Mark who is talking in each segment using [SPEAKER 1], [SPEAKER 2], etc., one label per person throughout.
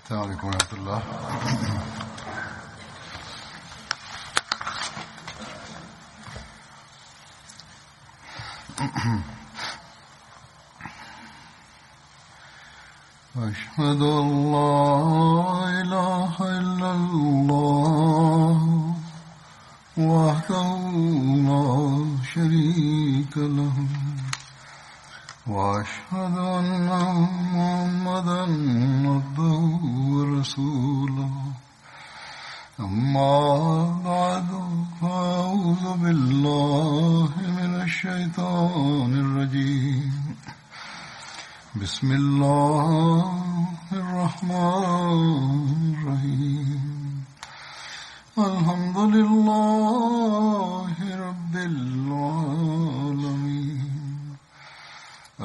[SPEAKER 1] السلام عليكم ورحمة الله. أشهد أن لا إله إلا الله وحده لا شريك له وأشهد أن محمدا عبده ورسوله أما بعد فأعوذ بالله من الشيطان الرجيم بسم الله الرحمن الرحيم الحمد لله رب العالمين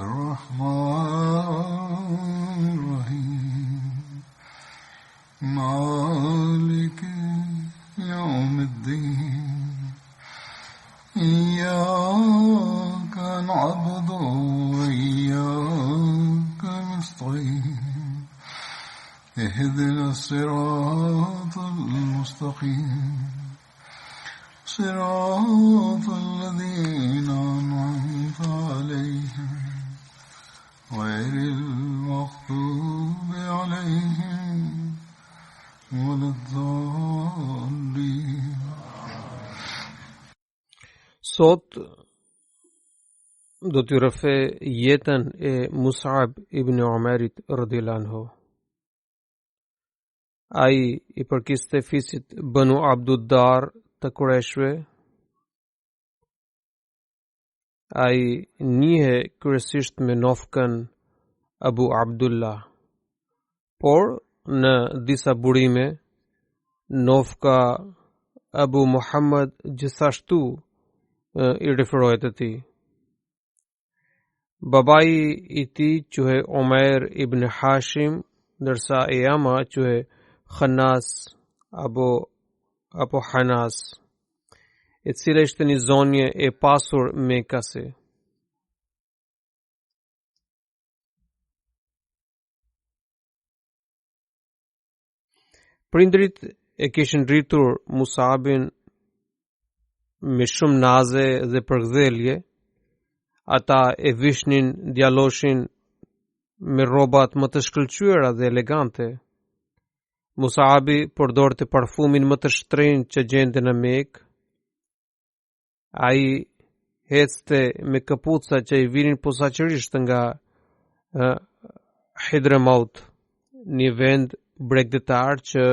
[SPEAKER 1] الرحمن الرحيم مالك يوم الدين إياك نعبد وإياك نستعين اهدنا الصراط المستقيم صراط الذين أنعمت عليهم غير المغضوب عليهم ولا الضالين.
[SPEAKER 2] Sot do t'ju rëfe jetën e Mus'ab ibn Umerit radhiyallahu anhu. Ai i përkiste fisit Banu Abduddar të Qureshve. Ai njihe kryesisht me nofkën Abu Abdullah, por në disa burime nofka Abu Muhammad gjithashtu i referohet atij. Babai i tij quhej Umair ibn Hashim, ndërsa e ama quhej Khanas apo Hanas, e cila ishte një zonje e pasur Mekase. Prindrit e kishin rritur Musabin me shumë naze dhe përgdhelje. Ata e vishnin djaloshin me rrobat më të shkëlqyera dhe elegante. Musabi përdorte parfumin më të shtrenjtë që gjente në Mekë. Ai ecte me kapuca që i vinin posaçërisht nga Hidramaut, një vend bregdetar që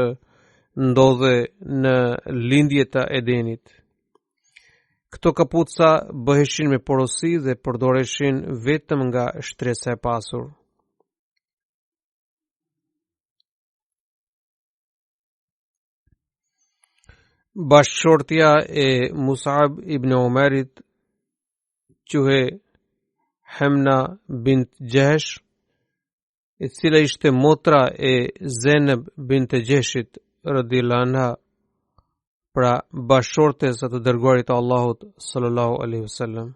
[SPEAKER 2] ndodhe në lindje të Edenit. Këto kapuca bëheshin me porosi dhe përdoreshin vetëm nga shtresa e pasur. Bashkëshortja e Mus'ab ibn Umerit quhej Hamna bint Jahsh, e cila ishte motra e Zainab bint Jahshit radhiyallahu anha, pra bashkëshortes së të dërguarit të Allahut sallallahu alaihi wasallam.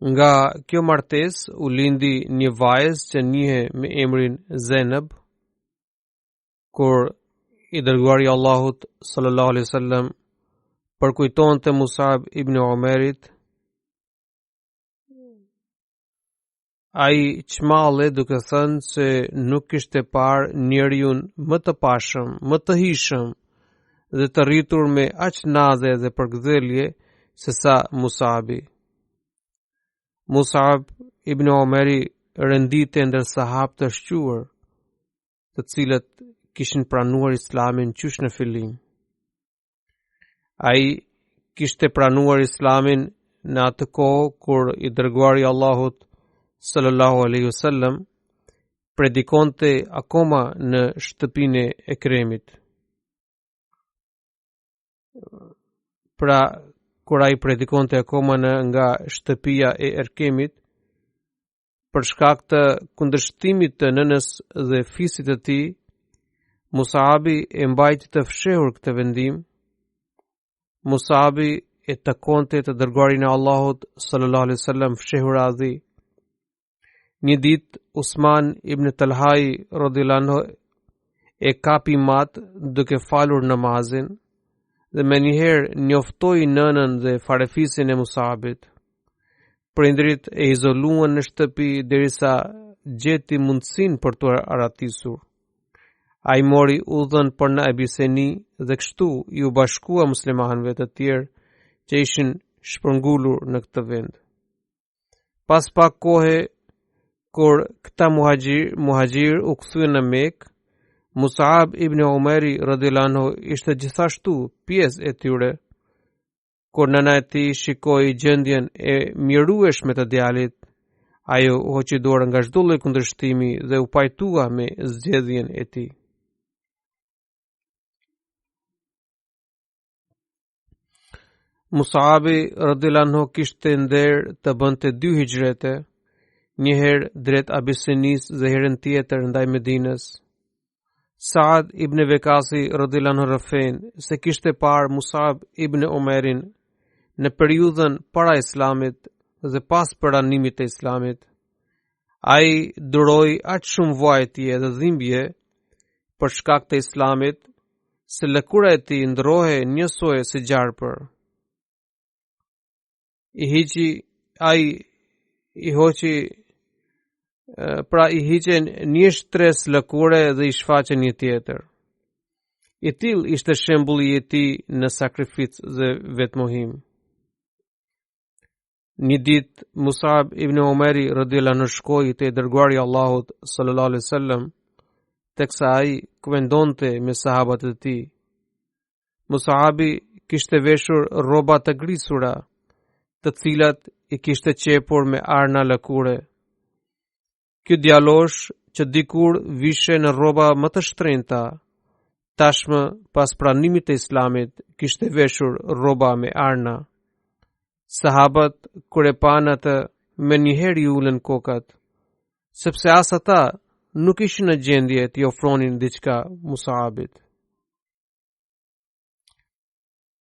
[SPEAKER 2] Nga kjo martesë u lindi një vajzë që njihe me emrin Zainab. Kur i dërguari i Allahut sallallahu alaihi wasallam përkujtonte Mus'ab ibn Umerit, ai çmalle duke thënë se nuk kishte parë njeriu më të pashëm, më të hijshëm dhe të rritur me aq naze dhe përgdhelje se sa Mus'abi. Mus'ab ibn Umeri rendite ndër sahabë të shquar, të cilët kishin pranuar Islamin qysh në fillim. Ai kishte pranuar Islamin në atë kohë kur i dërguari i Allahut sallallahu alaihi wasallam predikonte akoma në shtëpinë e Kremit. Pra, kur ai predikonte akoma nga shtëpia e Erkemit, për shkak të kundërshtimit të nënës dhe fisit të tij, Musabi e mbajti të fshehur këtë vendim. Musabi e takonte të dërguarin e Allahut sallallahu alaihi wasallam fshehur adhi. Një ditë Usman ibn Talhai radhiyallahu anhu e kapi mat duke falur namazin dhe me njëherë njoftoi nënën dhe farefisin e Musabit. Prindrit e izoluan në shtëpi derisa gjeti mundësinë për të aratisur. Ai mori udhën për në Ebiseni dhe kështu i u bashkua muslimanëve të tjerë që ishin shpërngulur në këtë vend. Pas pak kohe, kur këta muhajir u kthyen në Mekë, Musab ibn Umeri radhiyallahu anhu ishte gjithashtu pjesë e tyre. Kur nëna e tij shikoi gjendjen e mjerueshme të djalit, ajo u hoqi dorë nga çdo lloj kundërshtimi dhe u pajtua me zgjedhjen e tij. Musabi radhiyallahu anhu kishte nder të bënte 2 hijrete, një herë drejt Abisenis dhe herën tjetër ndaj Medinës. Saad ibn Vekasi radhiyallahu anhu rëfen se kishte parë Musab ibn Umerin në periudhën para Islamit dhe pas pranimit të Islamit. Ai duroi aq shumë vajtje dhe dhimbje për shkak të Islamit se lëkura e tij ndrohej njësoj si gjarpër. I hiqen një shtres lëkure dhe i shfaqen një tjetër. I tillë ishte shembulli i tij në sakrificë dhe vetmohim. Një ditë Musab ibn Umeri radhiyallahu anhu shkoi te dërguari i Allahut sallallahu alaihi wasallam, teksa ai kuvendonte me sahabët e tij. Musabi kishte veshur rroba të grisura, të cilat i kishte qepur me arna lëkure. Ky djalosh që dikur vishe në rroba më të shtrenjta, tashmë pas pranimit të Islamit kishte veshur rroba me arna. Sahabët kur e pan atë, me njëherë i ulën kokat, sepse as ata nuk ishin në gjendje t'i ofronin diçka Musabit.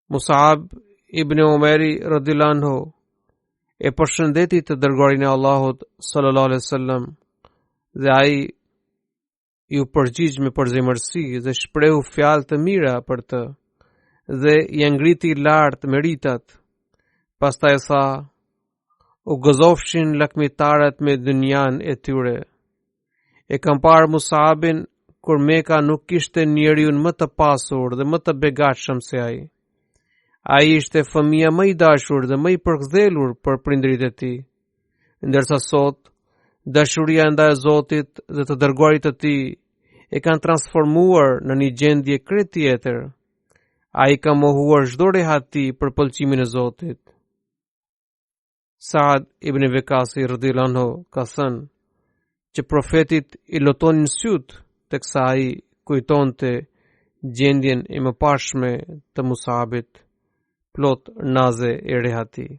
[SPEAKER 2] Musab ibn Umeri radhiyallahu anhu e përshëndeti të dërguarin e Allahut sallallahu alaihi wasallam dhe ai ju përgjigj me përzemërsi dhe shprehu fjalë të mira për të dhe i ngriti lart meritat. Pastaj tha: u gëzofshin lakmitarët me dynjan e tyre. E kam parë Musabin kur Meka nuk kishte njeriun më të pasur dhe më të begatshëm se ai. Ai ishte fëmia më i dashur dhe më i përkthjelur për prindrit e tij, ndërsa sot dashuria ndaj Zotit dhe të dërguarit të tij e kanë transformuar në një gjendje krejt tjetër. Ai ka mohuar çdo rehati për pëlqimin e Zotit. Saad ibn Vekasi radhiyallahu anhu ka thënë që profetit i lotonin syt teksa ai kujtonte gjendjen e mëparshme të Musabit, plot naze e rehati.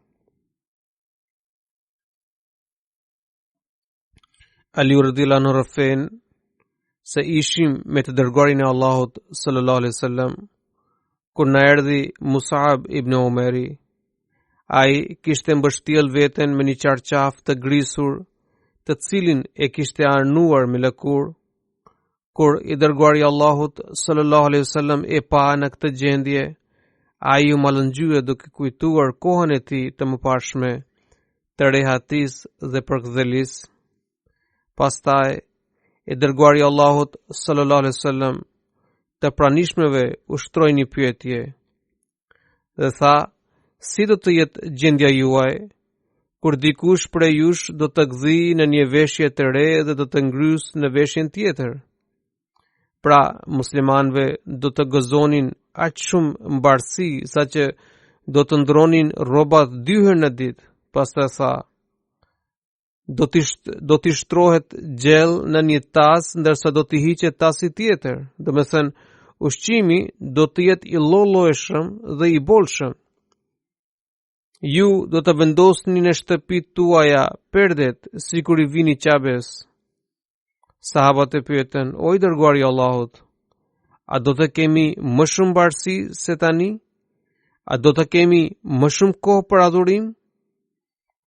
[SPEAKER 2] Ali radhiyallahu anhu rëfen se ishim me të dërguarin e Allahut sallallahu alaihi wasallam kur na erdhi Musab ibn Umeri. Ai kishte mbështjell veten me një qarqaf të grisur, të cilin e kishte arnuar me lëkur. Kur i dërguari i Allahut sallallahu alaihi wasallam e pa në këtë gjendje, ai u mallëngjye duke kujtuar kohën e tij të mëparshme, të rehatis dhe përkthjelis. Pastaj i dërguari i Allahut sallallahu alaihi wasallam të pranishmeve ushtroi një pyetje dhe tha: si do të jetë gjendja juaj kur dikush prej jush do të gdhijë në një veshje të re dhe do të ngrysë në veshjen tjetër? Pra, muslimanëve do të gëzonin aq shumë mbarësi sa që do të ndronin rrobat 2 herë në ditë. Pastaj tha: do t'i shtrohet gjell në një tas ndërsa do t'i hiqet tasi tjetër. Do me thënë, ushqimi do të jetë i lloj-llojshëm dhe i bolshëm. Ju do të vendosni në shtëpitë tuaja perdet sikur i vini qabes. Sahabët e pyetën: o i dërguari i Allahut, a do të kemi më shumë mbarësi se tani? A do të kemi më shumë kohë për adhurim?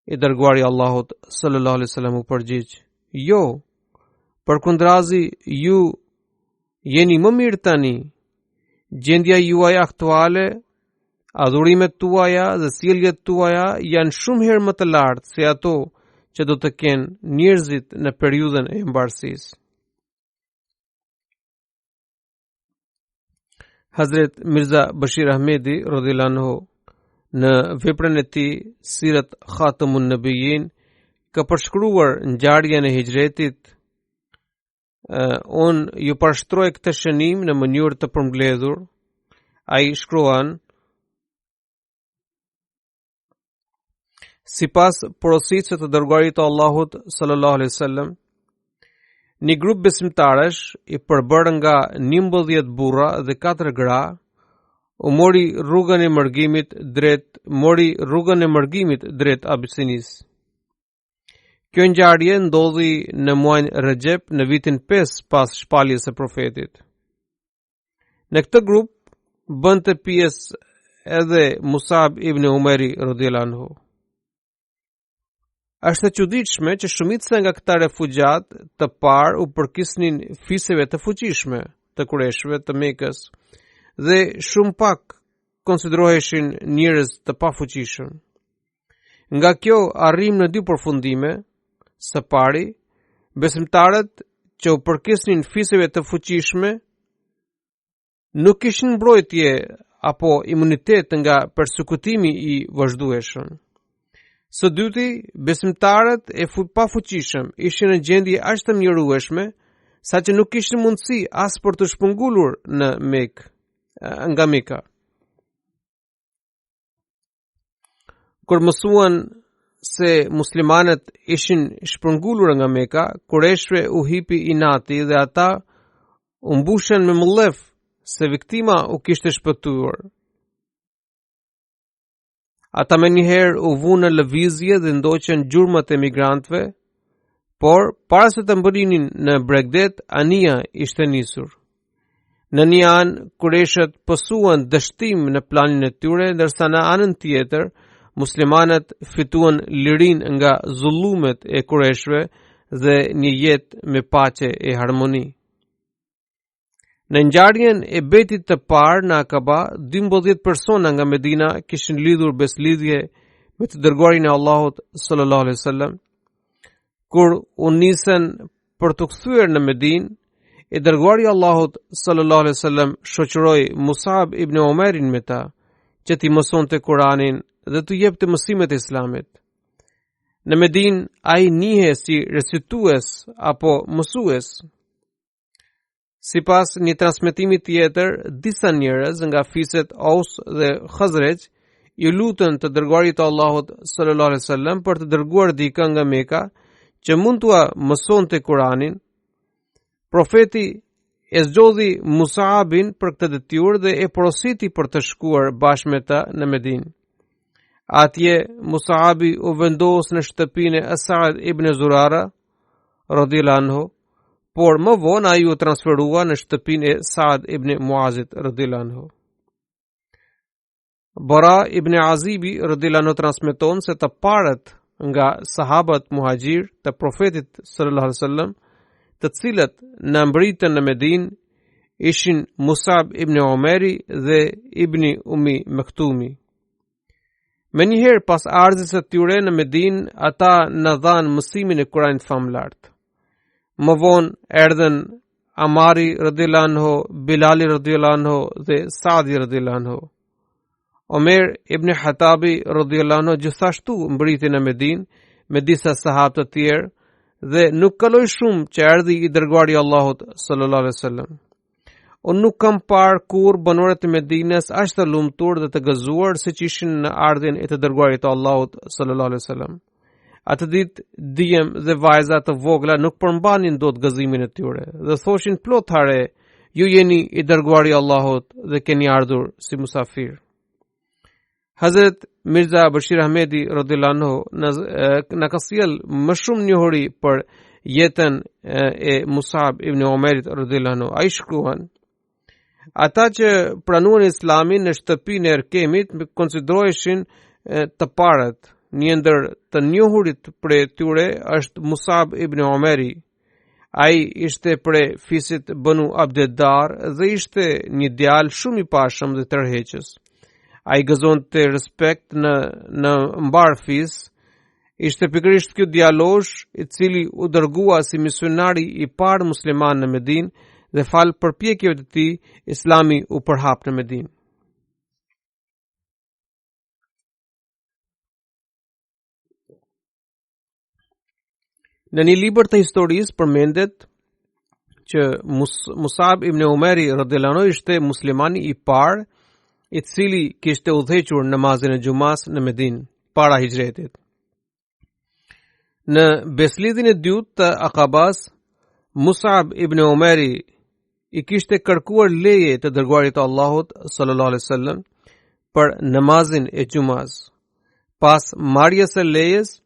[SPEAKER 2] I dërguari i Allahut sallallahu alaihi wasallam u përgjigj: Jo, përkundrazi ju jeni më mirë tani. Gjendja juaj aktuale, adhurimet tuaja dhe sjelljet tuaja janë shumë herë më të lartë se ato që do të kenë njerëzit në periudhën e mbarësisë. Hazret Mirza Bashir Ahmedi radhiyallahu anhu në veprën e tij Sirat Khatamun Nabiyin ka përshkruar ngjarjen e hijretit. Unë ju përshtroj këtë shënim në mënyrë të përmbledhur. Ai shkruan: sipas porositës të dërguarit të Allahut sallallahu alaihi wasallam, një grup besimtarësh i përbërë nga 11 burra dhe 4 gra u mori rrugën e mërgimit drejt Abisinisë. Kjo ngjarje ndodhi në muajin Rajab në vitin 5 pas shpalljes së profetit. Në këtë grup bënte pjesë edhe Musab ibn Umeri radhiyallahu anhu. Është e çuditshme që shumica nga këta refugjat të parë u përkisnin fisëve të fuqishme të Kureshëve të Mekës dhe shumë pak konsideroheshin njerëz të pafuqishëm. Nga kjo arrim në 2 përfundime. Së pari, besimtarët që u përkisnin fisëve të fuqishme nuk kishin mbrojtje apo imunitet nga persekutimi i vazhdueshëm. Së dyti, besimtarët e pafuqishëm ishin në gjendje aq të mjerueshme saqë nuk kishin mundësi as për të shpëngulur në nga Mekka. Kur mësuan se muslimanët ishin shpërngulur nga Mekka, Kureshëve u hipi inati dhe ata u mbushën me mëllëf se viktima u kishte shpëtuar. Ata me njëherë u vunë në lëvizje dhe ndoqën gjurmët e migrantëve, por para se të mbërrinin në Bregdet, anija ishte nisur. Në një anë, Kureshët pësuan dështim në planin e tyre, ndërsa në anën tjetër, muslimanët fituan lirin nga zullumet e Kureshëve dhe një jetë me paqe e harmoni. Në ngjarjen e betit të parë në Akaba, 12 persona nga Medina kishin lidhur beslidhje me të dërguarin e Allahut sallallahu alaihi wasallam. Kur u nisën për të kthyer në Medinë, e dërguari i Allahut sallallahu alaihi wasallam shoqëroi Musab ibn Umerin me ta, që t'i mësonte Kur'anin dhe të jepte mësimet e Islamit. Në Medinë ai njihe si recitues apo mësues. Sipas një transmetimi tjetër, disa njerëz nga fiset Aus dhe Khazraj i lutën të dërguarit të Allahut sallallahu alaihi wasallam për të dërguar dikë nga Mekka që mund t'ua mësonte Kur'anin. Profeti e zgjodhi Musabin për këtë detyrë dhe e porositi për të shkuar bashkë me ta në Medinë. Atje Musabi u vendos në shtëpinë e Asad ibn Zurara radhiyallahu anhu, por më vonë ai u transferua në shtëpinë e Saad ibn Muazit radhiyallahu anhu. Bara ibn Azibi radhiyallahu anhu transmeton se të parët nga sahabët muhajir të profetit sallallahu alaihi wasallam, të cilët në mbritën në Medinë, ishin Musab ibn Umeri dhe ibn Umi Maktumi. Me njëherë pas ardhjes së tyre në Medinë, ata në dhanë mësimin e Kuranit famlar. Më vonë erdhën Amari radhiyallahu anhu, Bilali radhiyallahu anhu dhe Saadi radhiyallahu anhu. Omer ibn Hatabi radhiyallahu anhu gjithashtu mbriti në Medinë me disa sahabë të tjerë dhe nuk kaloi shumë që erdhi i dërguari i Allahut sallallahu alaihi wasallam. Unë nuk kam parë kur banorët e Medinës aq të lumtur dhe të gëzuar siç ishin në ardhjen e të dërguarit të Allahut sallallahu alaihi wasallam. Atë ditë djem dhe vajza të vogla nuk përmbanin dot gëzimin e tyre dhe thoshin plot hare, ju jeni i dërguari i Allahut dhe keni ardhur si musafir. Hazret Mirza Bashir Ahmedi radhiyallahu anhu na ka sjell më shumë njohuri për jetën e Musab ibn Umerit radhiyallahu anhu. Ai shkruan: ata që pranuan Islamin në shtëpinë e Erkemit konsideroheshin të parët një ndër të njohurit prej tyre është Musab ibn Umeri. Ai ishte prej fisit Banu Abdeddar dhe ishte një djalë shumë i pashëm dhe tërheqës. Ai gëzonte respekt në mbar fis. Ishte pikërisht ky djalosh i cili u dërgua si misionari i parë musliman në Medinë dhe fal përpjekjeve të tij, Islami u përhap në Medinë. Në një libër të historisë përmendet që Musab ibn Umeri radhiyallahu anhu ishte muslimani i parë i cili kishte udhëhequr namazin e xumas në Medinë para hijretit. Në beslidhin e dytë të Akabas, Musab ibn Umeri i kishte kërkuar leje të dërguarit të Allahut sallallahu alaihi wasallam për namazin e xumas. Pas marrjes së lejes,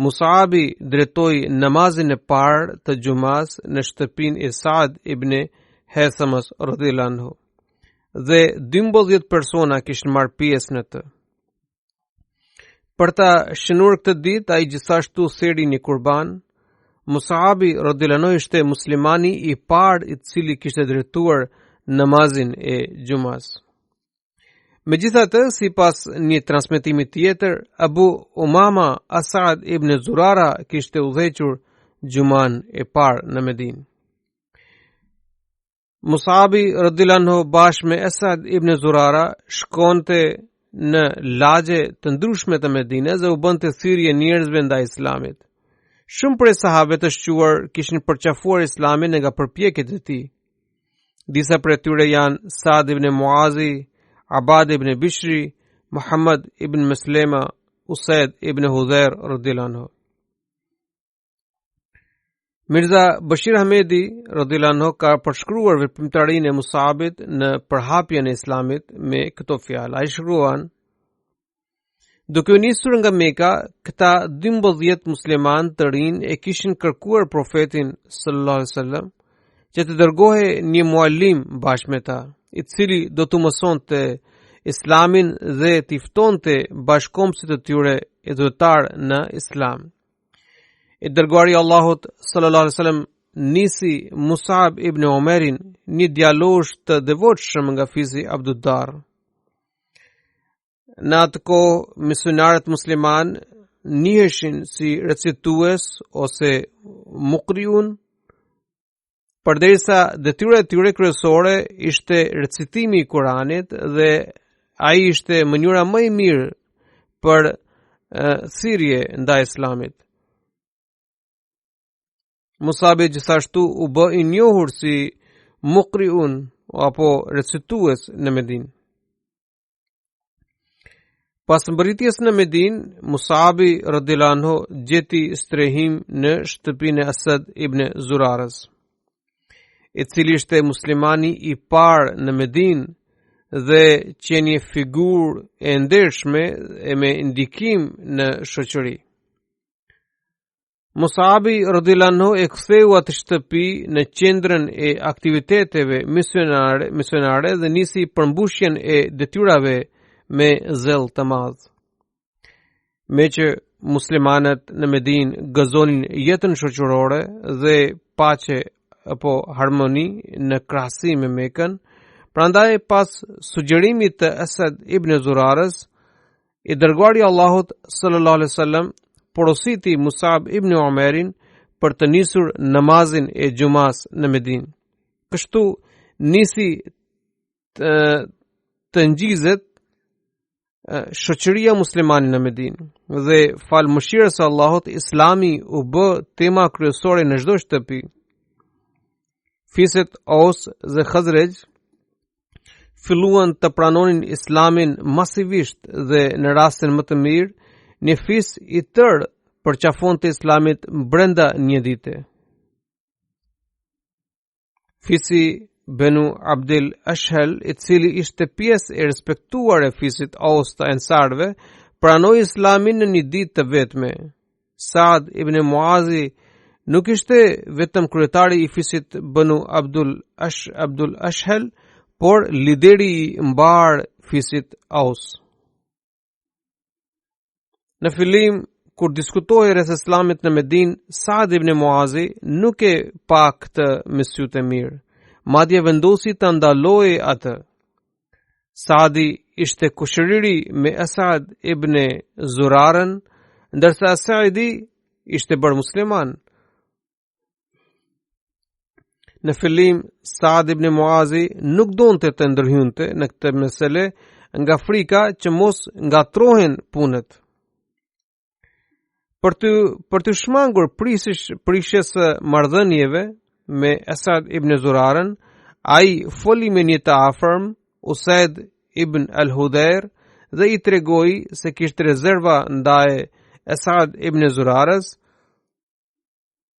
[SPEAKER 2] Musabi drejtoi namazin e parë të xumas në shtëpinë e Saad ibn Haythamas radhiyallahu anhu dhe 12 persona kishin marrë pjesë në të. Për ta shënuar këtë ditë, ai gjithashtu theri një kurban. Musabi radhiyallahu anhu ishte muslimani i parë i cili kishte drejtuar namazin e xumas. Megjithatë, sipas një transmetimi tjetër, Abu Umama Asad ibn Zurara kishte udhëhequr xuman e parë në Medinë. Musabi radhiyallahu anhu bashkë me Asad ibn Zurara shkonte në lagje të ndryshme të Medinës dhe u bënte thirrje njerëzve ndaj Islamit. Shumë prej sahabëve të shquar kishin përqafuar Islamin nga përpjekjet e tij. Disa prej tyre janë Saad ibn Muazi, Abad ibn Bishri, Muhammad ibn Muslima, Usaid ibn Hudhair radhiyallahu anhu. Mirza Bashir Ahmedi radhiyallahu anhu ka përshkruar veprimtarinë e Musabit në përhapjen e Islamit me këto fjalë. Ai shkruan: duke u nisur nga Mekka, këta 12 musliman të rinj e kishin kërkuar profetin sallallahu alaihi wasallam që të dërgohej një muallim bashkë me ta, i cili do të mësonte Islamin dhe t'i ftonte bashkëkombësit e tyre udhëtar në Islam. I dërguari Allahut sallallahu alaihi wasallam nisi Musab ibn Umerin, një djalosh të devotshëm nga fizi Abduddar. Në atë kohë misionarët musliman njiheshin si recitues ose muqriun, përderisa detyra e tyre kryesore ishte recitimi i Kuranit dhe ai ishte mënyra më e mirë për thirrje ndaj Islamit. Musabi gjithashtu u bë i njohur si muqriun apo recitues në Medinë. Pas mbërritjes në Medinë, Musabi radhiyallahu anhu gjeti strehim në shtëpinë e Asad ibn Zurarës, i cili ishte muslimani i parë në Medinë dhe që një figurë e ndershme e me ndikim në shoqëri. Musabi radhiyallahu anhu e ktheu atë shtëpi në qendrën e aktiviteteve misionare dhe nisi përmbushjen e detyrave me zell të madh. Me që muslimanët në Medinë gëzonin jetën shoqërore dhe paqe apo harmoni në krahasim me Mekën, prandaj pas sugjerimit të Asad ibn Zurarës, i dërguari Allahut sallallahu alaihi wasallam porositi Musab ibn Umerin për të nisur namazin e xumas në Medinë. Kështu nisi të ngjizet shoqëria muslimane në Medinë dhe fal mëshirës së Allahut, Islami u bë tema kryesore në çdo shtëpi. Fiset Aus dhe Khazraj filluan të pranonin Islamin masivisht dhe në rastin më të mirë, një fis i tërë përqafonte Islamit brenda një dite. Fisi Benu Abdul Ashhal, i cili ishte pjesë e respektuar e fisit Aus të Ensarve, pranoi Islamin në një ditë të vetme. Saad ibn Muazi nuk ishte vetëm kryetari i fisit Benu Abdul Ashhal, por lideri i mbar fisit Aus. Në fillim, kur diskutohej rreth Islamit në Medinë, Saad ibn Muazi nuk e pa këtë me sytë e mirë, madje vendosi ta ndalojë atë. Saadi ishte kushëriri me Asad ibn Zurarën, ndërsa Asadi ishte bërë musliman. Në fillim, Saad ibn Muazi nuk donte të ndërhynte në këtë mesele nga frika që mos ngatrohen punët. Për të shmangur prishjes së marrëdhënieve me Asad ibn Zurarën, ai foli me një të afërm, Usaid ibn al-Hudayr, dhe i tregoi se kishte rezerva ndaj Asad ibn Zurarës,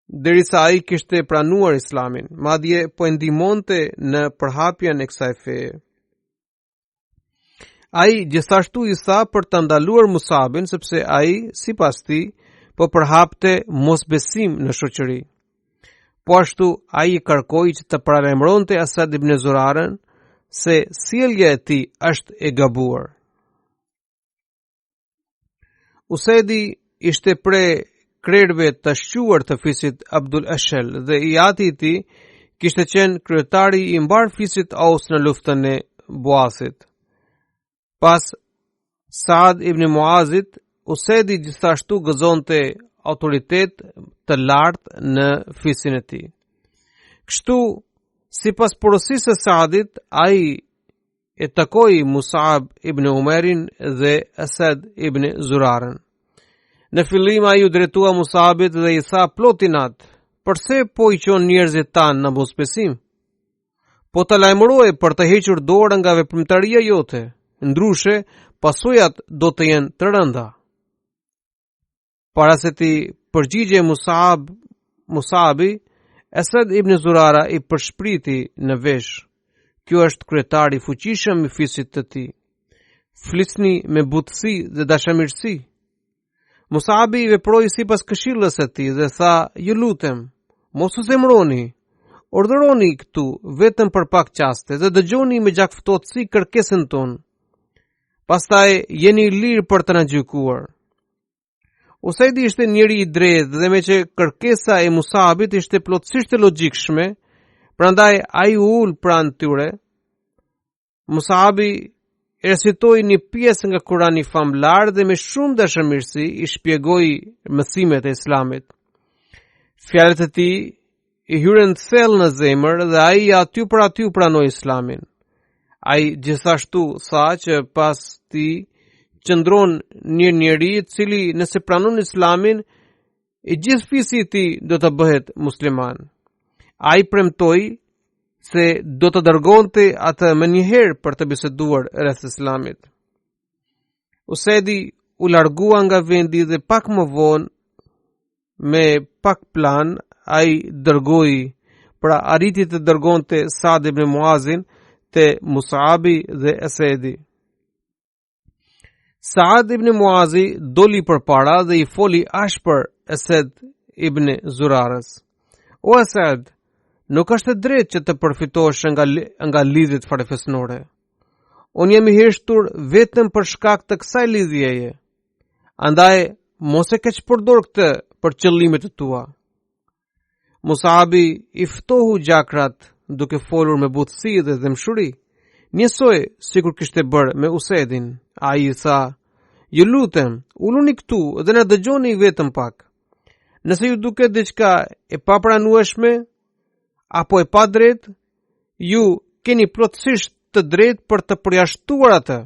[SPEAKER 2] derisa ai kishte pranuar Islamin, madje po e ndihmonte në përhapjen e kësaj feje. Ai gjithashtu i tha për të ndaluar Musabin, sepse ai, sipas tij, po përhapte mosbesim në shoqëri. Po ashtu ai i kërkoi që të paralajmëronte Asad ibn Zurarën se sjellja e tij është e gabuar. Usaidi ishte pre krerëve të shquar të fisit Abdul Ashal dhe i ati i tij kishte qenë kryetari i mbar fisit Aus në luftën e Buasit. Pas Saad ibn Muazit, Usaidi gjithashtu gëzonte autoritet të lartë në fisin e tij. Kështu, sipas porosisë së Saadit, ai e takoi Musab ibn Umerin dhe Asad ibn Zurarën. Në fillim ai u drejtua Musabit dhe i tha plotinat: "Përse po i çon njerëzit tan në mosbesim? Po të lajmëroj për të hequr dorë nga veprimtaria jote, ndryshe pasojat do të jenë të rënda." Para se ti përgjigje Musabi, Asad ibn Zurara i përshpriti në vesh: "Kjo është kryetari i fuqishëm i fisit të tij. Flisni me butësi dhe dashamirësi." Musabi i veproi sipas këshillës së tij dhe tha: "Ju lutem, mos u zemroni. Urdhëroni këtu vetëm për pak qaste dhe dëgjoni me gjakftotësi kërkesën tonë. Pastaj jeni i lirë për të na gjykuar." Usaidi ishte njëri i drejtë dhe me që kërkesa e Musabit ishte plotësisht e logjikshme, prandaj ai u ul pranë tyre. Musabi recitoi një pjesë nga Kurani famlar dhe me shumë dashamirësi i shpjegoi mësimet e Islamit. Fjalët e tij i hyrën thellë në zemër dhe ai aty për aty pranoi Islamin. Ai gjithashtu tha që pas tij qëndron një njeri i cili nëse pranon Islamin, i gjithë fisi i tij do të bëhet musliman. Ai premtoi se do të dërgonte atë më njëherë për të biseduar rreth Islamit. Usaidi u largua nga vendi dhe pak më vonë, me pak plan, ai dërgoi, pra arriti të dërgonte Saad ibn Muazin te Musabi dhe Asadi. Saad ibn Muazi doli përpara dhe i foli ashpër Asad ibn Zurarës: "O Asad, nuk është e drejtë që të përfitosh nga lidhjet farefisnore. Unë jam i heshtur vetëm për shkak të kësaj lidhjeje. Andaj mos e keq përdor këtë për qëllimet e tua." Musabi i ftohu gjakrat duke folur me butësi dhe dëmshuri, njësoj sikur kishte bërë me Usaidin. Ai i tha: "Ju lutem, uluni këtu dhe na dëgjoni vetëm pak. Nëse ju duket diçka e papranueshme apo e pa drejtë, ju keni plotësisht të drejtë për të përjashtuar atë."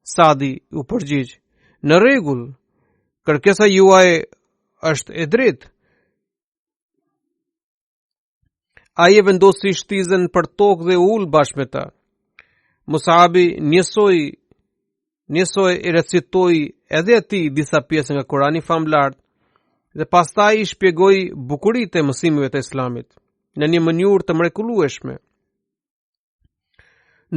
[SPEAKER 2] Saadi u përgjigj: "Në rregull, kërkesa juaj është e drejtë." Ai e vendosi shtizën për tokë dhe ul bashkë me ta. Musabi njësoj i recitoi edhe ati disa pjesë nga Kurani famlar dhe pastaj i shpjegoi bukuritë e mësimeve të Islamit në një mënyrë të mrekullueshme.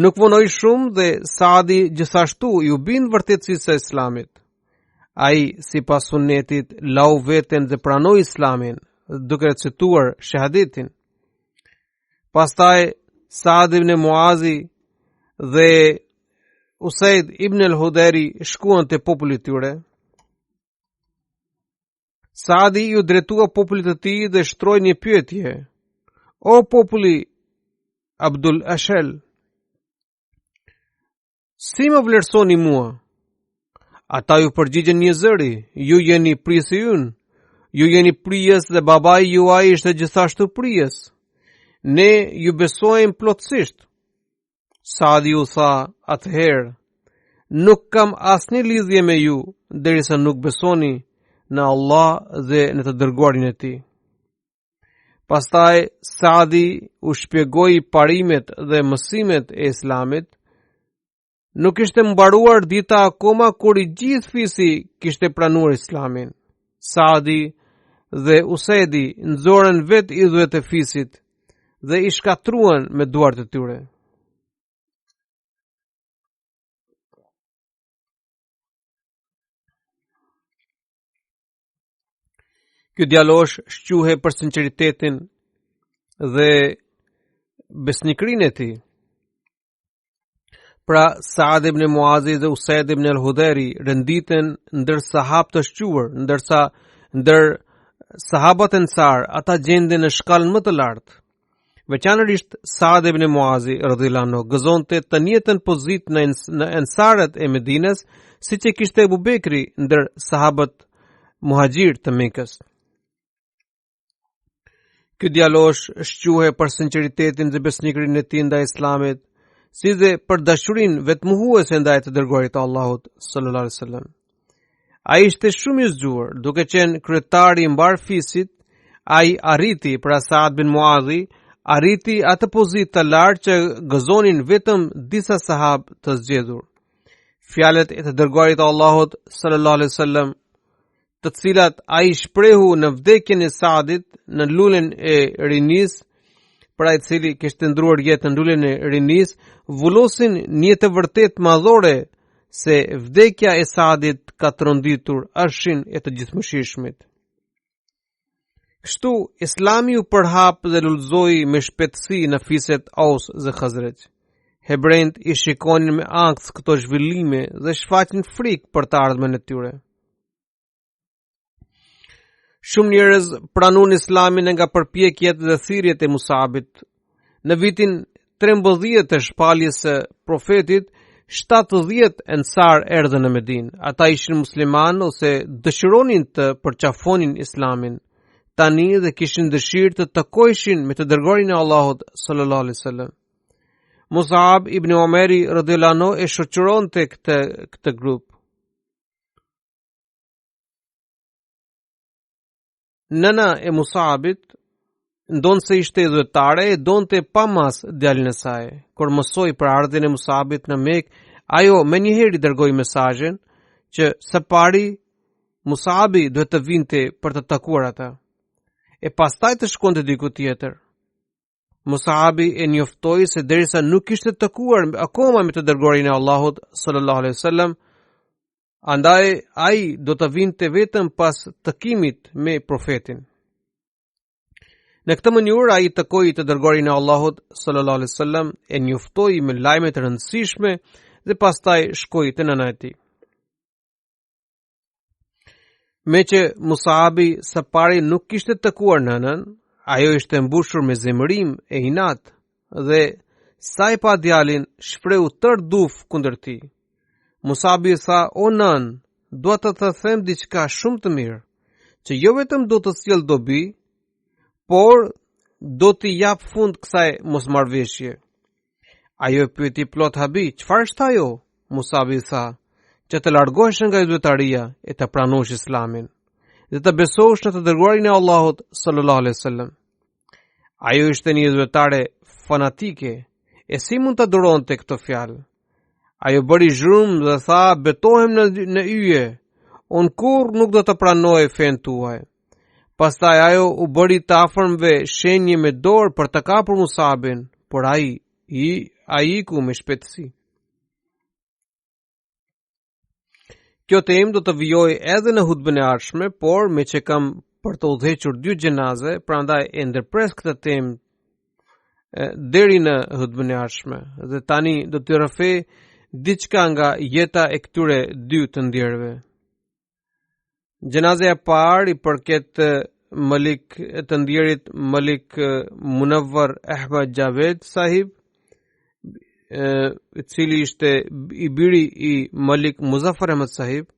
[SPEAKER 2] Nuk vonoi shumë dhe Saadi gjithashtu i u bind vërtetësisë së Islamit. Ai, sipas sunetit, lau veten dhe pranoi Islamin duke recituar shahadetin. Pastaj Saad ibn Muazi dhe Usaid ibn al-Hudari shkuan te populli i tyre. Saadi ju drejtua popullit të tij dhe shtroi një pyetje: O populli Abdul Ashel, si më vlerësoni mua? Ata ju përgjigjen një zëri: ju jeni prisi ynë, ju jeni prijes dhe babai juaj ishte gjithashtu prijes. Ne ju besojmë plotësisht. Saadi u tha: atëherë, nuk kam asnjë lidhje me ju, derisa nuk besoni në Allah dhe në të dërguarin e tij. Pastaj Saadi u shpjegoi parimet dhe mësimet e Islamit. Nuk ishte mbaruar dita akoma kur i gjithë fisi kishte pranuar Islamin. Saadi dhe Usedi nxorën vetë idhujt e fisit dhe i shkatruan me duart e tyre. Ky djalosh shquhej për sinqeritetin dhe besnikërinë e tij. Pra Saad ibn Muazi dhe Usaid ibn al-Huderi renditen ndër sahabë të shquar, ndër sahabët ansar ata gjenden në shkallën më të lartë. Veçanërisht Saad ibn Muazi radhiyallahu anhu gëzonte të njëjtën pozitë në ansarët e Medinës, siç e kishte Abu Bekri ndër sahabët muhaxhir të Mekës. Ky djalosh shquhej për sinqeritetin dhe besnikërinë e tij ndaj Islamit, si dhe për dashurinë vetmuhuese ndaj të dërguarit të Allahut sallallahu alaihi wasallam. Ai ishte shumë i zgjuar, duke qenë kryetari i mbar fisit. Ai arriti, pra Saad bin Muadhi, arriti atë pozitë të lartë që gëzonin vetëm disa sahabë të zgjedhur. Fjalët e të dërguarit të Allahut sallallahu alaihi wasallam, të cilat ai shprehu në vdekjen e Saadit në lulen e rinis, pra i cili kishte ndruar jetën në lulen e rinis, vullosin një të vërtet madhore se vdekja e Saadit ka tronditur arshin e të gjithëmëshirshmit. Kështu Islami u përhap dhe lullzoi me shpejtësi në fiset Aus dhe Khazraj. Hebrejt i shikonin me ankth këto zhvillime dhe shfaqnin frikë për të ardhmen e tyre. Shumë njerëz pranuan Islamin nga përpjekjet dhe thirrjet e Musabit. Në vitin 13 të shpalljes së profetit, 70 ensar erdhën në Medinë. Ata ishin musliman ose dëshironin të përqafonin Islamin. Tani dhe kishin dëshirë të takojshin me të dërguarin e Allahut sallallahu alaihi wasallam. Musab ibn Umeri radhiyallahu anhu e shoqëronte këtë grup. Nëna e Musabit ndonë se ishte idhëtare, e donte pa mas djalin e saj. Kur mësoi për ardhjen e Musabit në Mekë, ajo me njëherë i dërgoi mesazhin që së pari Musabi duhet të vinte për të takuar ata, e pastaj të shkonte diku tjetër. Musabi e njoftoi se derisa nuk ishte takuar akoma me të dërguarin e Allahut sallallahu alaihi wasallam, andaj ai do të vinte vetëm pas takimit me profetin. Në këtë mënyrë ai takoi të dërguarin e Allahut sallallahu alaihi wasallam, e njoftoi me lajme të rëndësishme dhe pastaj shkoi te nëna e tij. Meqë Musabi së pari nuk kishte takuar nënën, ajo ishte mbushur me zemërim e inat dhe sa i pa djalin shprehu tërë duf kundër tij. Musabi tha: "O nën, dua të të them diçka shumë të mirë, që jo vetëm do të sjell dobi, por do t'i jap fund kësaj mosmarrveshje." Ajo e pyeti plot habi: "Çfarë është ajo?" Musabi tha: "Që të largohesh nga idhëtaria e të pranosh Islamin dhe të besosh në të dërguarin e Allahut sallallahu alaihi wasallam." Ajo ishte një idhëtare fanatike, e si mund të duronte këtë fjalë? Ajo bëri zhurmë dhe tha: "Betohem në yje, unë kur nuk do të pranoj fen tuaj." Pastaj ajo u bëri të afërmve shenje me dorë për të kapur Musabin, por ai iku me shpejtësi. Kjo temë do të vijoj edhe në hutbën e ardhshme, por me që kam për të udhëhequr 2 gjenaze, prandaj e ndërpres këtë temë deri në hutbën e ardhshme. Dhe tani do të rrëfej diçka nga jeta e këtyre 2 të ndjerëve. Janaze e parë I përket Malik të ndjerit Malik Munawwar Ahmad Javed sahib, I cili ishte I biri I Malik Muzaffar Ahmad sahib.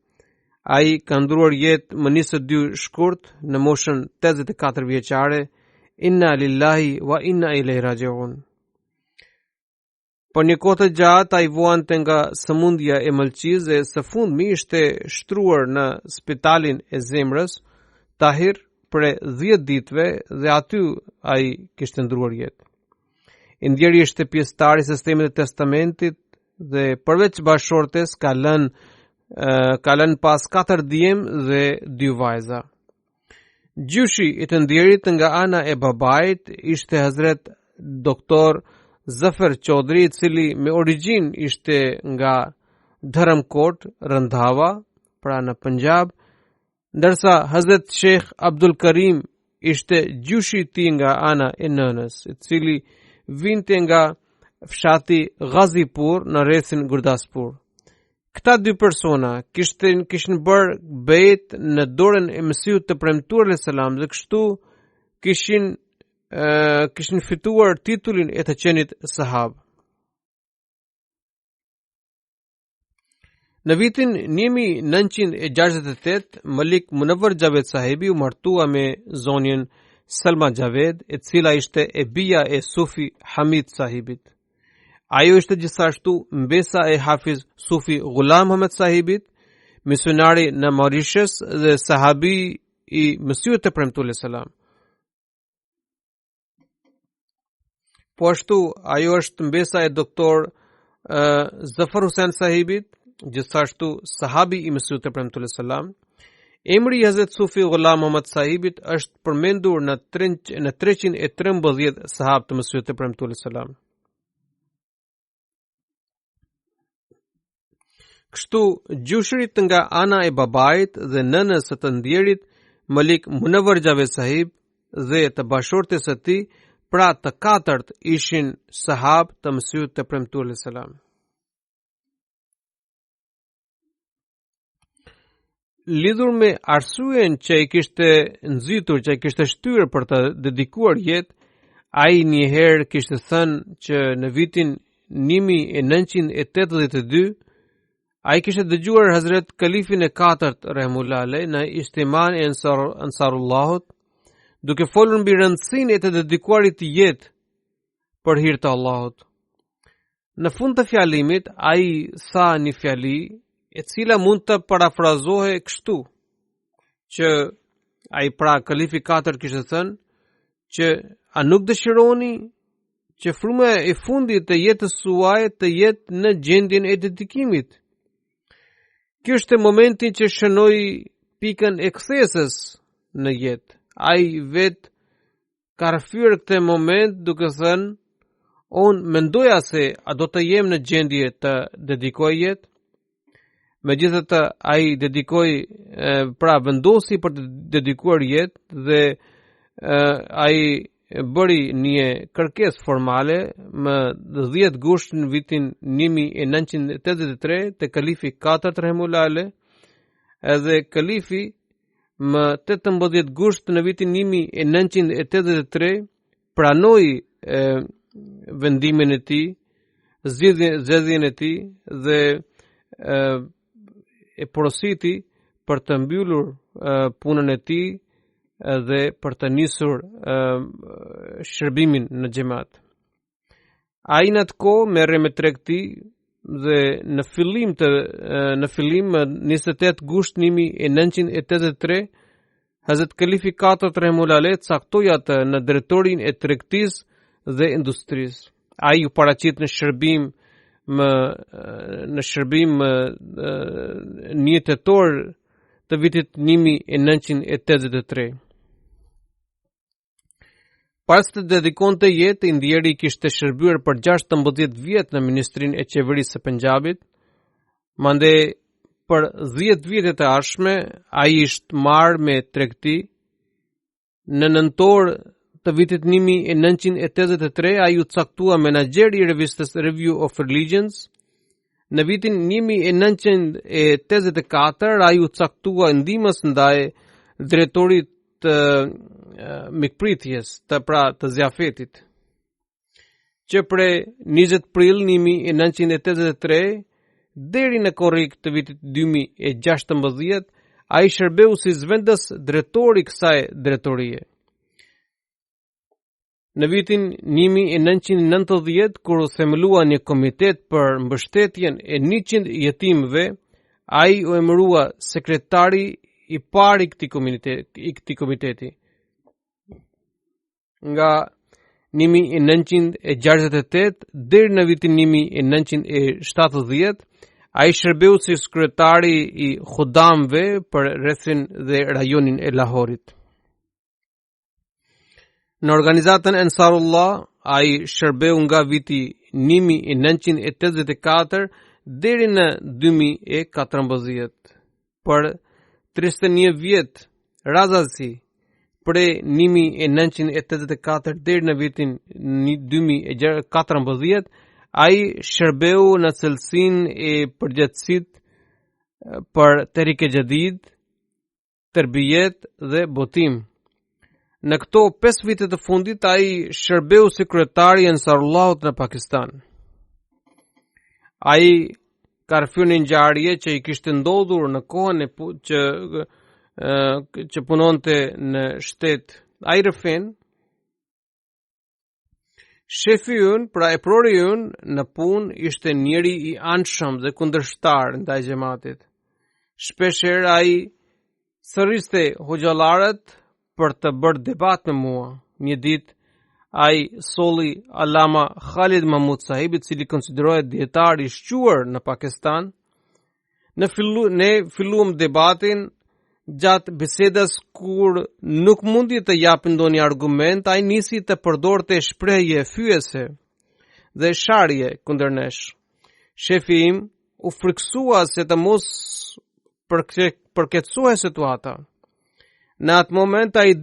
[SPEAKER 2] Ai ka ndruar jetë më 22 shkurt në moshën 84 vjeçare. Inna lillahi wa inna ilaihi rajiun. Për një kohë të gjatë ai vuante nga sëmundja e mëlçisë dhe së fundmi ishte shtruar në spitalin e zemrës Tahir për 10 ditëve dhe aty ai kishte ndruar jetë. I ndjeri ishte pjesëtar I sistemit të testamentit dhe përveç bashortes ka lënë pas 4 djem dhe 2 vajza. Gjyshi I të ndjerit nga ana e babait ishte Hazret Doktor Zafar Chaudhry, I cili me origjinë ishte nga Dharamkot, Randhawa, pra në Punjab, ndërsa Hazret Sheikh Abdul Karim ishte gjyshi I tij nga ana e nënës, I cili vinte nga fshati Ghazipur në rrethin Gurdaspur. Këta 2 persona kishin bërë bejt në dorën e Mesihut të premtuar alayhis salam dhe kështu kishin fituar titullin e të qenit sahab. Në vitin 1968 Malik Munawwar Javed sahibi u martua me zonjën Salma Javed, e cila ishte e bija e Sufi Hamid sahibit. Ajo ishte gjithashtu mbesa e Hafiz Sufi Ghulam Muhammad sahibit, misionari në Mauritius dhe sahabi I Mesihut të premtuar alayhis salam. Po ashtu ajo është mbesa e doktor Zafar Hussain sahibit, gjithashtu sahabi I Mesihut të premtuar alayhis salam. Emri I Hazrat Sufi Ghulam Muhammad sahibit është përmendur në 313 sahab të Mesihut të premtuar alayhis salam. Kështu gjyshërit nga ana e babait dhe nënës së të ndjerit Malik Munawwar Javed sahib dhe të bashortes së tij, pra të katërt ishin sahab të Mesihut të premtuar alayhis salam. Lidhur me arsyen që I kishte nxitur, që I kishte shtyr për të dedikuar jetë, ai një herë kishte thënë që në vitin 1982 ai kishte dëgjuar Hazret Kalifin e 4 rahimullah alayh në Ijtiman e Ansarullahut duke folur mbi rëndësinë e të dedikuarit të jetë për hir të Allahut. Në fund të fjalimit ai tha një fjali e cila mund të parafrazohej kështu, që ai pra Kalifi 4 kishte thënë që a nuk dëshironi që fryma e fundit të jetës suaj të jetë në gjendjen e dedikimit. Ky është momenti që shënoi pikën e kthesës në jetë. Ai vet ka rrafyer këtë moment duke thënë, unë mendoja se a do të jem në gjendje të dedikoj jetë. Megjithatë ai dedikoi, pra vendosi për të dedikuar jetë dhe ai bëri një kërkesë formale më 10 gusht në vitin 1983 te Kalifi 4 rahimullah alayh, edhe Kalifi më 18 gusht në vitin 1983 pranoi vendimin e tij, zgjedhjen e tij dhe e porositi për të mbyllur punën e tij dhe për të nisur shërbimin në xhamat. Ai në atë kohë merre me tregti dhe në fillim 28 gusht 1983 Hazrat Kalifi 4 rahimullah alayh caktoi atë në drejtorin e tregtisë dhe industrisë. Ai u paraqit në shërbim një tetor të vitit 1983. Pas të dedikonte jetë, I ndjeri kishte shërbyer për 16 vjet në Ministrinë e Qeverisë së Punjabit. Mande për 10 vjet të ardhshme ai ishte marrë me tregti. Në nëntor të vitit 1983 ai u caktua menaxher I revistës Review of Religions Në vitin 1984 ai u caktua ndihmës ndaj drejtorit të mikpritjes të zjafetit, që prej 20 prill 1983 deri në korrik të vitit 2016 ai shërbeu si zëvendës drejtori i kësaj drejtorie. Në vitin 1990, kur u themelua një komitet për mbështetjen e 100 jetimëve, ai u emërua sekretari i parë i këtij komiteti. Nga 1968 deri në vitin 1970, ai shërbeu si sekretari i xudamëve për rrethin dhe rajonin e Lahorit. Në organizatën Ansarullah, ai shërbeu nga viti 1984 deri në 2014 për 31 vjet. Razasi prej 1984 deri në vitin 2014 ai shërbeu në cilësinë e përgjithësit për Tehrik e Jadid, tërbijet dhe botim. Në këto 5 vite të fundit ai shërbeu si kryetari i Ansarullahut në Pakistan. Ai ka rrëfyer një ngjarje që i kishte ndodhur në kohën që punonte në shtet. Ai rrëfen shefi ynë, pra e prori ynë në punë ishte njëri i anshëm dhe kundërshtar ndaj xhamatit. Shpeshherë ai sërriste hoxhallarët për të bërë debat me mua. Një ditë ai solli Allama Khalid Mahmud Sahib, i cili konsiderohet dietar i shquar në Pakistan. Ne filluam debatin. Gjatë bisedës, kur nuk mundi të japë ndonjë argument, ai nisi të përdorte shprehje fyese dhe sharje kundër nesh. Shefi im u friksua se të mos përkeqësohej situata. Në atë moment ai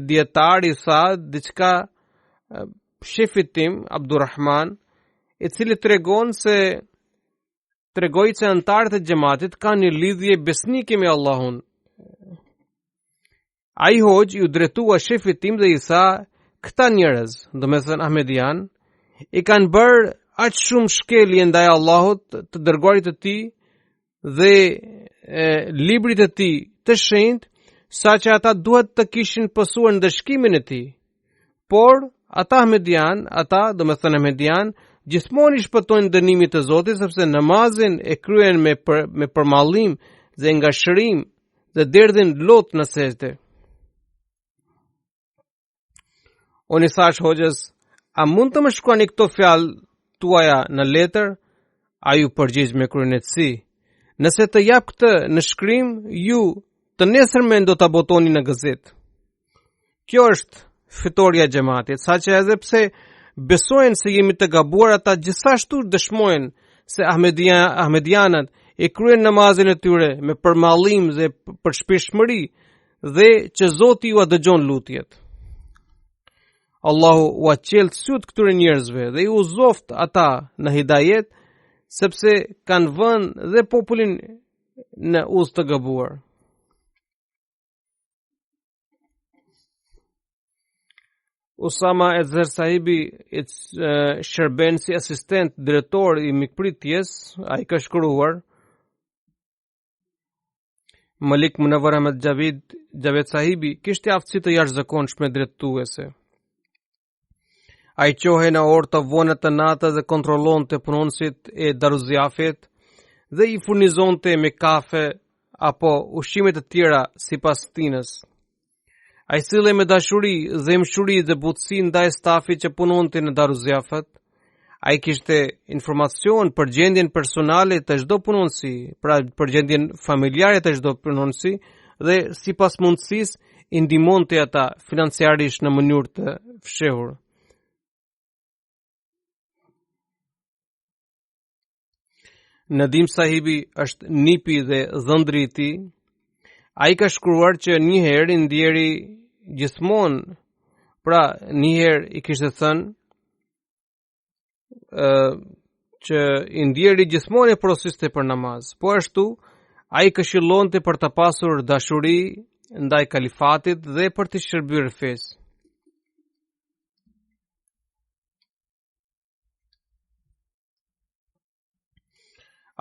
[SPEAKER 2] dietari tha diçka shefit tim Abdurrahman, i cili tregoi se antarët e xhamatit kanë një lidhje besnike me Allahun. Ai hoxh u drejtua shefit tim dhe i tha, këta njerëz, domethënë Ahmedian, i kanë bërë aq shumë shkelje ndaj Allahut, të dërguarit të tij dhe librit të tij të shenjtë, saqë ata duhet të kishin pësuar ndëshkimin e tij. Por ata Ahmedian gjithmonë i shpëtojnë dënimit të Zotit, sepse namazin e kryen me përmallim dhe nga shërim dhe derdhin lot në sejdë. Unë i thash hoxhës, a mund të më shkruani këto fjalë tuaja në letër? Ai u përgjigj me kryenetësi. Nëse të jap këtë në shkrim, ju të nesërmen do ta botoni në gazetë. Kjo është fitoria e xhamatit, saqë edhe pse besojnë se jemi të gabuar, ata gjithashtu dëshmojnë se Ahmedianët e kryen namazin e tyre me përmallim dhe për shpirtshmëri dhe që Zoti ju dëgjon lutjet. Allahu u aqelt syt këtyre njerëzve dhe u zoft ata në hidajet, sepse kanë vënë dhe popullin në udhë të gabuar. Usama Ezer Sahibi shërben si asistent drejtor i mikpritjes. Ai ka shkruar: Malik Munawar Ahmed Javed Sahibi kishte aftësi të jashtëzakonshme drejtuese. Ai qohej në orë të vonë të natës dhe kontrollonte punonësit e Daruzjafet dhe i furnizonte me kafe apo ushqime të tjera sipas stinës. Ai sillej me dashuri, zemshuri dhe butësi ndaj stafit që punonte në Daruzjafet. Ai kishte informacion për gjendjen personale të çdo punonësi, pra për gjendjen familjare të çdo punonësi dhe sipas mundësisë i ndihmonte ata financiarisht në mënyrë të fshehur. Nadim Sahibi është nipi dhe dhëndri i tij. Ai ka shkruar që një herë i ndjeri gjithmonë, pra një herë i kishte thënë që i ndjeri gjithmonë e porosiste për namaz. Po ashtu, ai këshillonte për të pasur dashuri ndaj kalifatit dhe për të shërbyer fesë.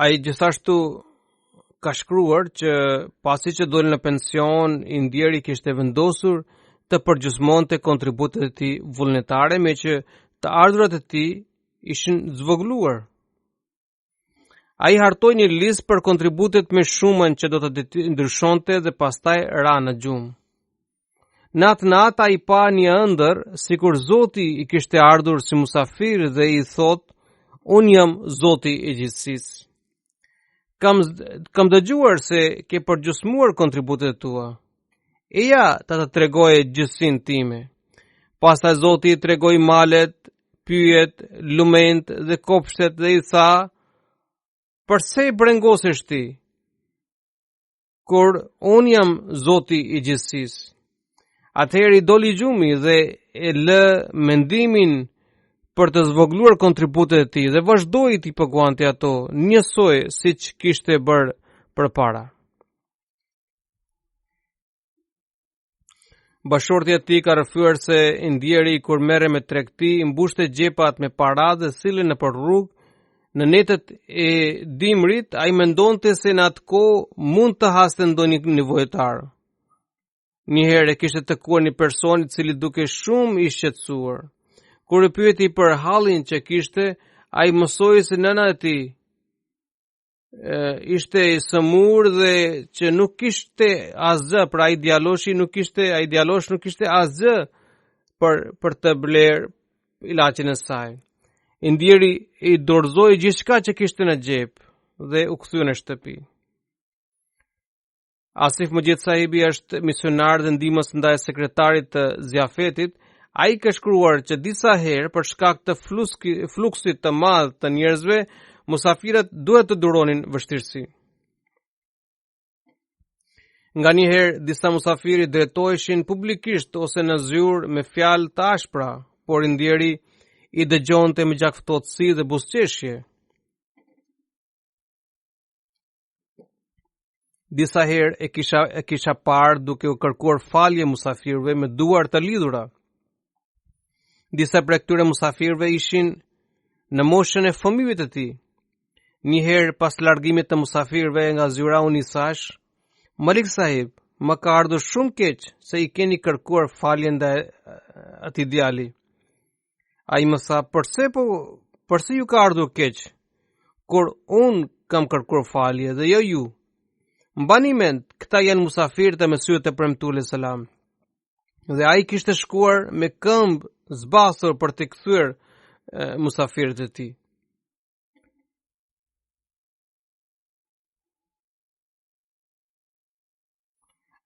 [SPEAKER 2] Ai gjithashtu ka shkruar që pasi që doli në pension, i ndjeri kishte vendosur të përgjysmonte kontributet e tij vullnetare, me që të ardhurat e tij ishin zvogëluar. Ai hartoi një listë për kontributet me shumën që do të ndryshonte dhe pastaj ra në gjumë. Natë ai pa një ëndër, sikur Zoti i kishte ardhur si musafir dhe i thot: "Unë jam Zoti i gjithësisë. Kam dëgjuar se ke përgjysmuar kontributet tua. Eja ta të tregoje gjithësinë time." Pastaj Zoti i tregoi malet, pyjet, lument dhe kopshtet dhe i tha: "Përse brengosesh ti, kur unë jam Zoti i gjithësisë?" Atëherë i doli gjumi dhe e lë mendimin për të zvogluar kontributet e tij dhe vazhdoi të paguante ato njësoj siç kishte bërë përpara. Bashortja e tij ka rrëfyer se i ndjeri kur merre me tregti, i mbushte xhepat me para dhe sillej nëpër rrugë. Në netët e dimrit, ai mendonte se në atë kohë mund të haste ndonjë nevojitar. Një herë kishte takuar një person i cili duke shumë i shqetësuar. Kur e pyeti për hallin që kishte, ai mësoi se nëna e tij ishte i sëmur dhe që nuk kishte asgjë, pra ai djaloshi nuk kishte asgjë për të bler ilaçin e saj. I ndjeri i dorëzoi gjithçka që kishte në xhep dhe u kthye në shtëpi. Asif Mujid sahibi është misionar dhe ndihmës ndaj sekretarit të zjafetit. Ai ka shkruar që disa herë për shkak të fluksit të madh të njerëzve, musafirët duhet të duronin vështirësi. Nganjëherë disa musafirë drejtoheshin publikisht ose në zyrë me fjalë të ashpra, por i ndjeri i dëgjonte me gjakftotësi dhe buzëqeshje. Disa herë e kisha parë duke u kërkuar falje musafirëve me duar të lidhura. Disa prej këtyre musafirëve ishin në moshën e fëmijëve të tij. Një herë pas largimit të musafirëve nga zyra, unë i thash: "Malik sahib, më ka ardhur shumë keq se i keni kërkuar falje ndaj atij djali." Ai më tha: "Përse ju ka ardhur keq, kur unë kam kërkuar falje dhe jo ju? Mbani mend, këta janë musafirët e Mesihut e premtuar selam." Dhe ai kishte shkuar me këmbë zbasur për të kthyer musafirët e tij.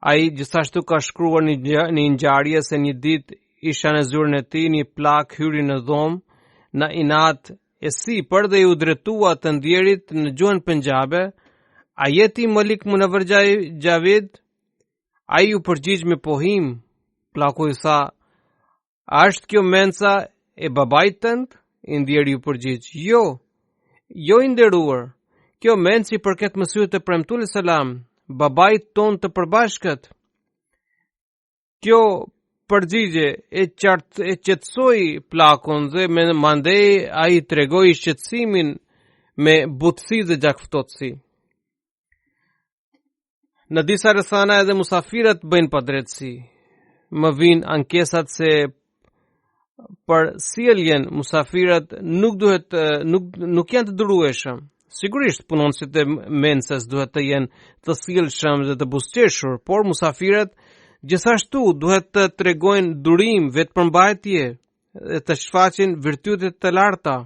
[SPEAKER 2] Ai gjithashtu ka shkruar një ngjarje se një ditë isha në zyrën e tij, një plak hyri në dhomë në inat e sipër dhe u drejtua të ndjerit në gjuhën Punjabe: "A jeti Malik Munawar Javed?" Ai u përgjigj me pohim. Plaku i tha: "A është kjo menca e babait tënd?" I ndjeri u përgjigj: Jo i nderuar, kjo menci përket Mesihut të premtuar selam, babait ton të përbashkët." Kjo përgjigje e qetësoi plakun dhe mandej ai tregoi shqetësimin me butësi dhe gjakftotësi. Në disa rrethana edhe musafirët bëjnë padrejtësi. Më vijnë ankesat se për sjelljen musafirët nuk janë të durueshëm. Sigurisht punonësit e mencës duhet të jenë të sjellshëm dhe të buzëqeshur, por musafirët gjithashtu duhet të tregojnë durim, vetëpërmbajtje dhe të shfaqin virtytet të larta.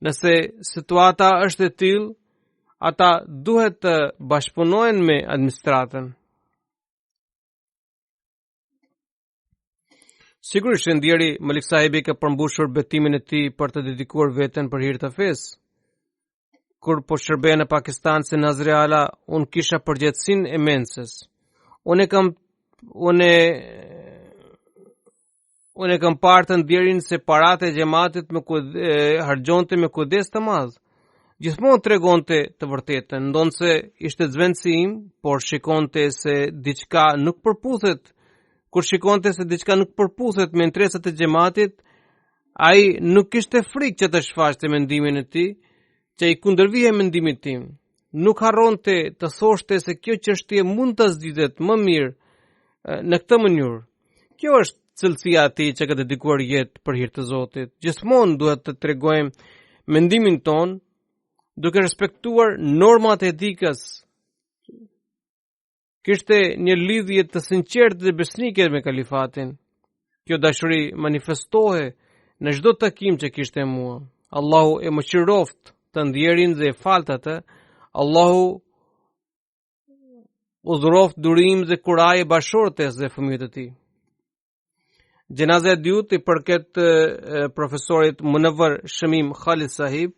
[SPEAKER 2] Nëse situata është e tillë, ata duhet të bashkëpunojnë me administratën. Sigurisht ndjeri Malik sahibi ka përmbushur betimin e tij për të dedikuar veten për hir të fesë. Kur po shërbej në Pakistan si Nazri Ala, unë kisha përgjegjësinë e mencës. unë e kam parë të ndjerin se paratë e xhamatit me harxhonte me kujdes të madh. Gjithmonë tregonte të vërtetën, ndonse ishte zvendësi im, por shikonte se diçka nuk përputhet. Kur shikonte se diçka nuk përputhet me interesat e xhamatit, ai nuk kishte frikë që të shfaqte mendimin e tij, që i kundërvihej mendimit tim. Nuk harronte të thoshte se kjo çështje mund të zgjidhet më mirë në këtë mënyrë. Kjo është cilësia e tij që ka dedikuar jetë për hir të Zotit. Gjithmonë duhet të tregojmë mendimin ton duke respektuar normat e etikës. Kishte një lidhje të sinqertë dhe besnike me kalifatin. Kjo dashuri manifestohej në çdo takim që kishte mua. Allahu e mëshiroft të ndjerin dhe e falt atë. Allahu udhëroft durim dhe kuraje bashortes dhe fëmijët e tij. Gjenaza e dytë i përket profesorit Munawwar Shamim Khalid Sahib,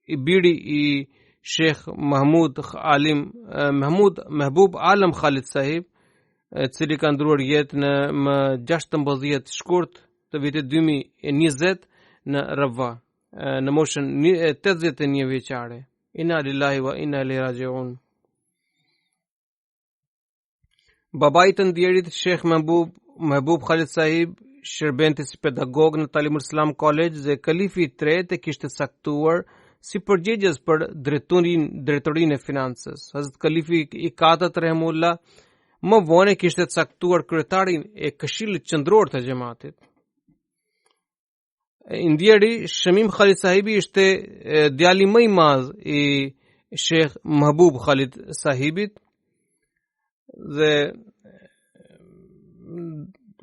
[SPEAKER 2] i biri i Sheikh Mahbub Alam Khalid Sahib, i cili ka ndruar jetë në më 16 shkurt të vitit 2020 në Rabwa, në moshën 81 vjeçare. Inna lillahi wa inna ilaihi rajiun. Babai të ndjerit Sheikh Mahbub Khalid Sahib shërbente si pedagog në Talimul Islam College dhe kalifi i tretë e kishte saktuar si përgjegjës për drejtorinë e financës. Hazrat Kalifi i katërt rahimullah më vonë kishte caktuar kryetarin e Këshillit Qendror të xhamatit. Ndjeri Shamim Khalid Sahibi ishte djali më i madh i Sheikh Mahbub Khalid Sahibit dhe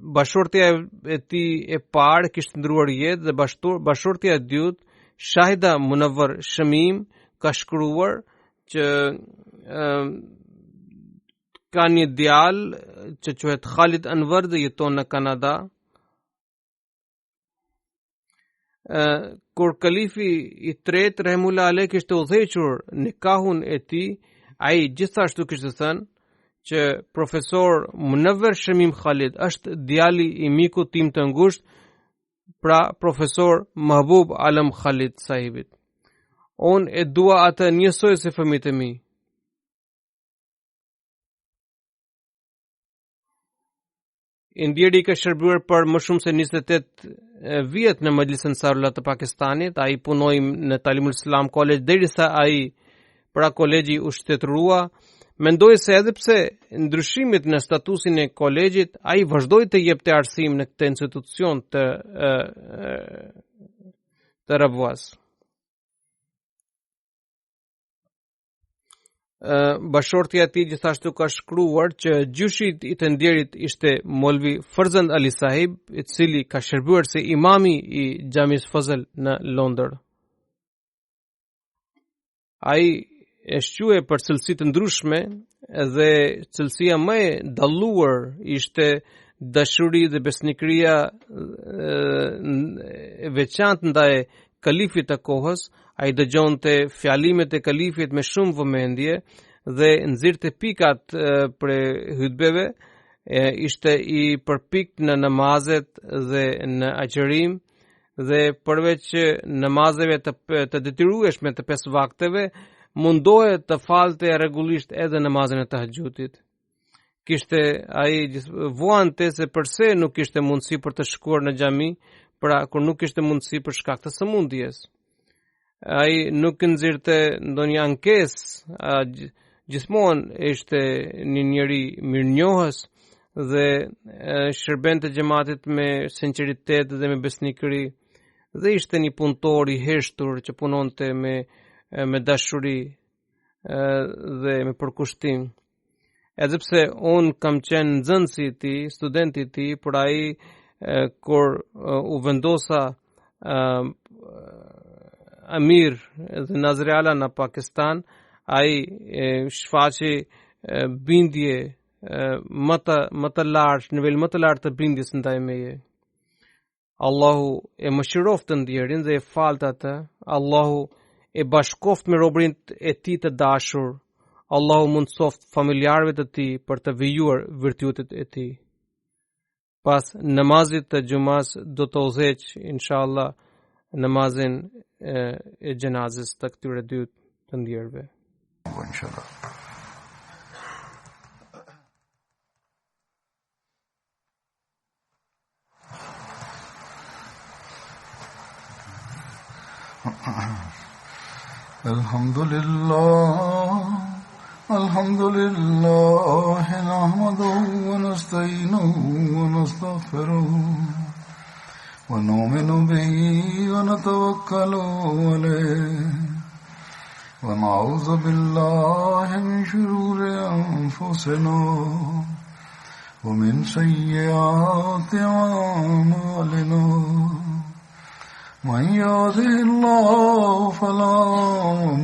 [SPEAKER 2] bashortja e tij e parë kishte ndruar jetë dhe bashortja e dytë Shahida Munawwar Shamim ka shkruar që ka një djalë që quhet Khalid Anwar dhe jeton në Kanada. Kur kalifi i tretë rahimullah alej kishte udhëhequr nikahun e tij, ai gjithashtu kishte thënë që profesor Munawwar Shamim Khalid është djali i mikut tim të ngushtë, pra profesor Mahbub Alam Khalid Sahibit. Unë e dua atë njësoj se fëmijët e mi. Ndjeri ka shërbuar për më shumë se 28 vjet në Majlisën Ansarullah të Pakistanit. Ai punoi në Talimul Islam College derisa ai pra kolegji u shtetërua. Mendoj se edhe pse ndryshimit në statusin e kolegjit, ai vazhdoi të jepte arsim në këtë institucion të Rabwas. Bashortja e tij gjithashtu ka shkruar që gjyshi i të ndjerit ishte Molvi Farzand Ali Sahib, i cili ka shërbuar si imami i Xhamis Fazl në Londër. Ai e shquhe për cilësi të ndryshme dhe cilësia më e dalluar ishte dashuri dhe besnikëria e veçantë ndaj kalifit të kohës. Ai dëgjonte fjalimet e kalifit me shumë vëmendje dhe nxirrte pikat për hutbeve, ishte i përpikt në namazet dhe në agjerim dhe përveç namazeve të detyrueshme të 5 vakteve, mundohet të falte rregullisht edhe namazin e tahajjudit. Kishte ai vuante se përse nuk kishte mundësi për të shkuar në xhami, pra kur nuk kishte mundësi për shkak të sëmundjes. Ai nuk nxirrte ndonjë ankesë, gjithmonë ishte një njeri mirënjohës dhe shërbente xhamatit me sinqeritet dhe me besnikëri dhe ishte një punëtor i heshtur që punonte me dashuri dhe me përkushtim. Edhe pse unë kam qenë nxënësi i tij, studenti i tij, por ai kur u vendosa Amir dhe Nazriala në Pakistan, ai shfaqi bindje më të lartë, nivel më të lartë të bindjes ndaj meje. Allahu e mëshiroft të ndjerin dhe e falt atë. Allahu e bashkoft me robërit e tij të dashur. Allahu mundsoft familjarëve të tij për të vijuar virtytet e tij. Pas namazit të gjumas do të udhëheq inshallah namazin e gjenazës të këtyre dy të ndjerëve.
[SPEAKER 1] Inshallah. الحمد لله نحمده ونستعينه ونستغفره ونؤمن به ونتوكل عليه ونعوذ بالله من شرور أنفسنا ومن سيئات أعمالنا من يهده الله فلا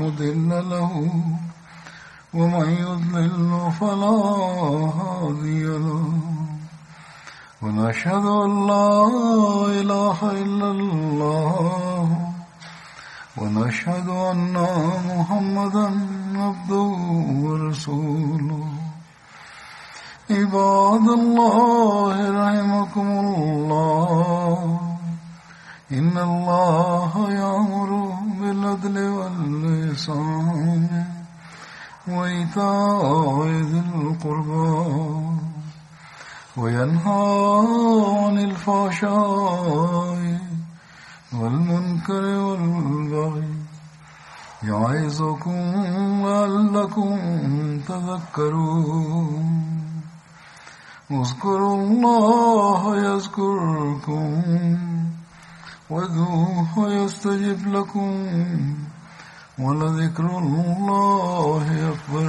[SPEAKER 1] مضل له ومن يضلل فلا هادي له ونشهد أن لا إله إلا الله ونشهد أن محمدا عبده ورسوله عباد الله رحمكم الله إن الله يأمر بالعدل والإحسان وإيتاء ذي القربى وينهى عن الفحشاء والمنكر والبغي يعظكم لعلكم تذكرون اذكروا الله يذكركم وادعوه يستجب لكم ولذكر الله أكبر.